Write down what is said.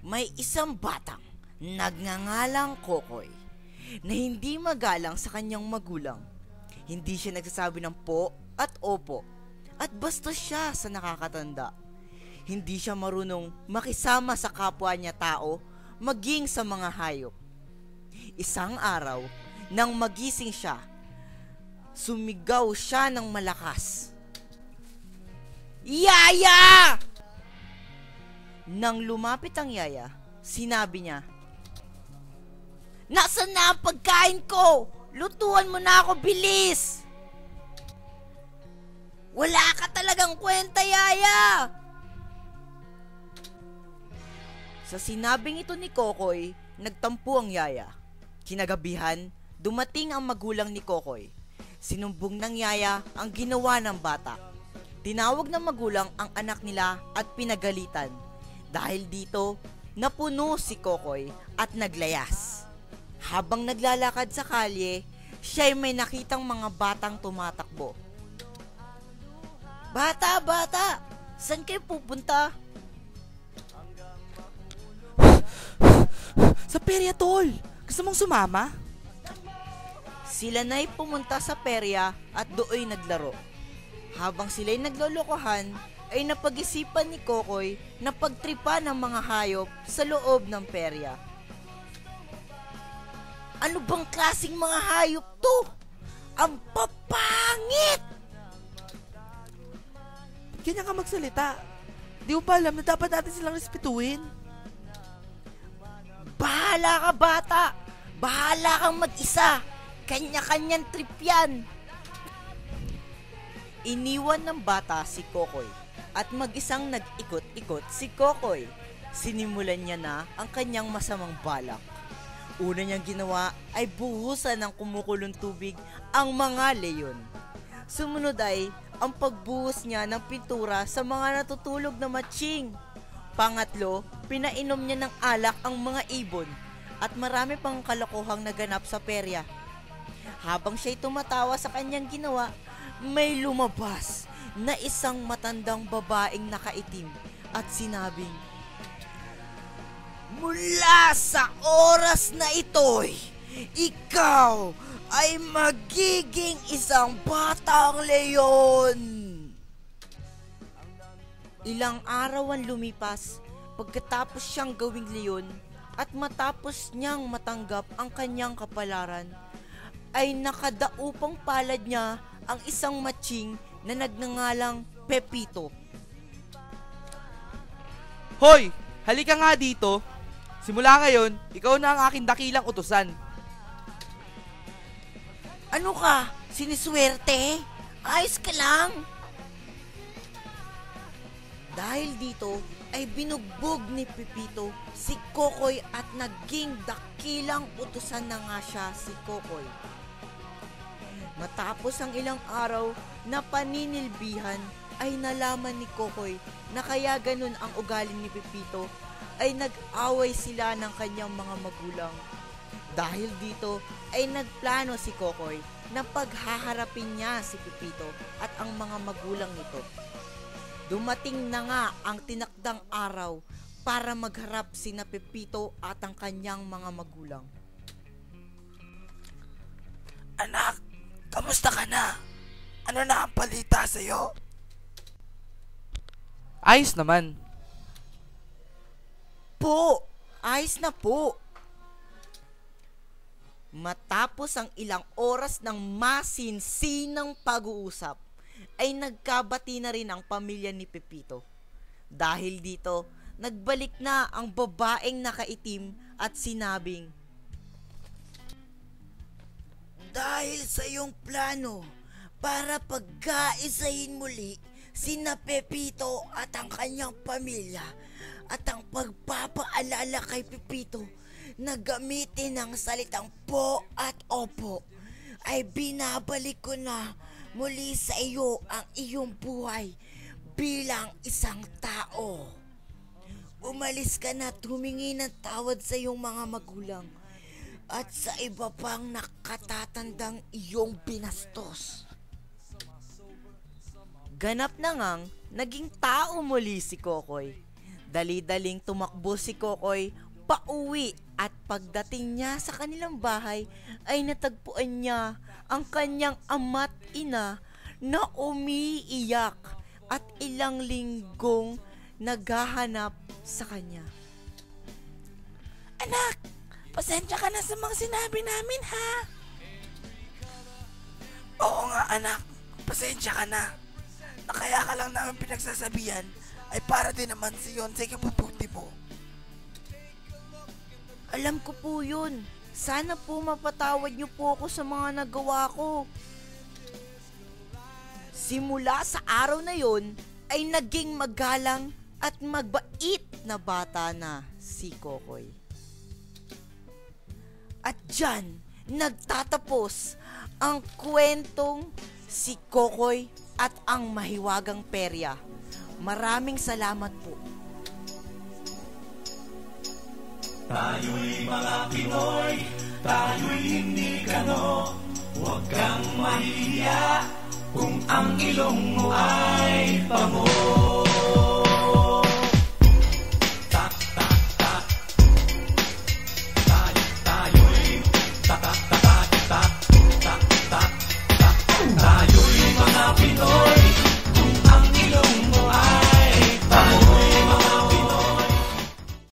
May isang batang nagngangalang Kokoy na hindi magalang sa kanyang magulang. Hindi siya nagsasabi ng po at opo at bastos siya sa nakakatanda. Hindi siya marunong makisama sa kapwa niya tao maging sa mga hayop. Isang araw, nang magising siya, sumigaw siya ng malakas. Yaya! Nang lumapit ang yaya, sinabi niya, "Nasaan na ang pagkain ko? Lutuan mo na ako, bilis!" "Wala ka talagang kwenta, yaya!" Sa sinabing ito ni Kokoy, nagtampo ang yaya. Kinagabihan, dumating ang magulang ni Kokoy. Sinumbong ng yaya ang ginawa ng bata. Tinawag ng magulang ang anak nila at pinagalitan. Dahil dito, napuno si Kokoy at naglayas. Habang naglalakad sa kalye, siya'y may nakitang mga batang tumatakbo. "Bata, bata! Saan kayo pupunta?" Sa perya, tol! Gusto mong sumama? Sila na'y pumunta sa perya at dooy naglaro. Habang sila'y naglolokohan, ay napag-isipan ni Kokoy na pagtripa ng mga hayop sa loob ng perya. "Ano bang klaseng mga hayop to? Ang papangit!" Ganyan ka magsalita. Di mo ba alam na dapat natin silang respetuhin? "Bahala ka, bata! Bahala kang mag-isa! Kanya-kanyang trip yan!" Iniwan ng bata si Kokoy at mag-isang nag-ikot-ikot si Kokoy. Sinimulan niya na ang kanyang masamang balak. Una niyang ginawa ay buhusan ng kumukulong tubig ang mga leyon. Sumunod ay ang pagbuhos niya ng pintura sa mga natutulog na matching. Pangatlo, pinainom niya ng alak ang mga ibon at marami pang kalokohang naganap sa perya. Habang siya'y tumatawa sa kanyang ginawa, may lumabas na isang matandang babaeng nakaitim at sinabing, "Mula sa oras na ito'y, ikaw ay magiging isang batang leyon." Ilang araw ang lumipas pagkatapos siyang gawing leyon at matapos niyang matanggap ang kanyang kapalaran, ay nakadaupang palad niya ang isang matching na nagngangalang Pepito. Hoy! Halika nga dito. Simula ngayon, ikaw na ang aking dakilang utusan. "Ano ka? Siniswerte? Ayos ka lang?" Dahil dito ay binugbog ni Pepito si Kokoy at naging dakilang utusan na nga siya si Kokoy. Matapos ang ilang araw na paninilbihan, ay nalaman ni Kokoy na kaya ganun ang ugali ni Pepito, ay nag-away sila ng kanyang mga magulang. Dahil dito ay nagplano si Kokoy na paghaharapin niya si Pepito at ang mga magulang nito. Dumating na nga ang tinakdang araw para magharap sina Pepito at ang kanyang mga magulang. "Anak, kamusta ka na? Ano na ang balita sa'yo?" Ayos naman. "Po, ayos na po." Matapos ang ilang oras ng masinsinang pag-uusap, ay nagkabati na rin ang pamilya ni Pepito. Dahil dito, nagbalik na ang babaeng nakaitim at sinabing, "Dahil sa iyong plano para pagkaisahin muli sina Pepito at ang kanyang pamilya at ang pagpapaalala kay Pepito na gamitin ang salitang po at opo, ay binabalik ko na muli sa iyo ang iyong buhay bilang isang tao. Umalis ka na at humingi ng tawad sa iyong mga magulang at sa iba pang nakatatandang iyong binastos." Ganap na ngang naging tao muli si Kokoy. Dali-daling tumakbo si Kokoy pauwi at pagdating niya sa kanilang bahay ay natagpuan niya ang kanyang ama't ina na umiiyak at ilang linggong naghahanap sa kanya. Anak, pasensya ka na sa mga sinabi namin, ha? Oo nga, anak. Pasensya ka na. Kaya ka lang namin pinagsasabihan ay para din naman siyon sa ikabubuti mo. Alam ko po yun. Sana po mapatawad niyo po ako sa mga nagawa ko. Simula sa araw na yon ay naging magalang at magbait na bata na si Kokoy. At dyan nagtatapos ang kwentong si Kokoy at ang mahiwagang perya. Maraming salamat po. Tayo'y mga Pinoy, tayo'y hindi kano. Huwag kang mahiya kung ang ilong mo ay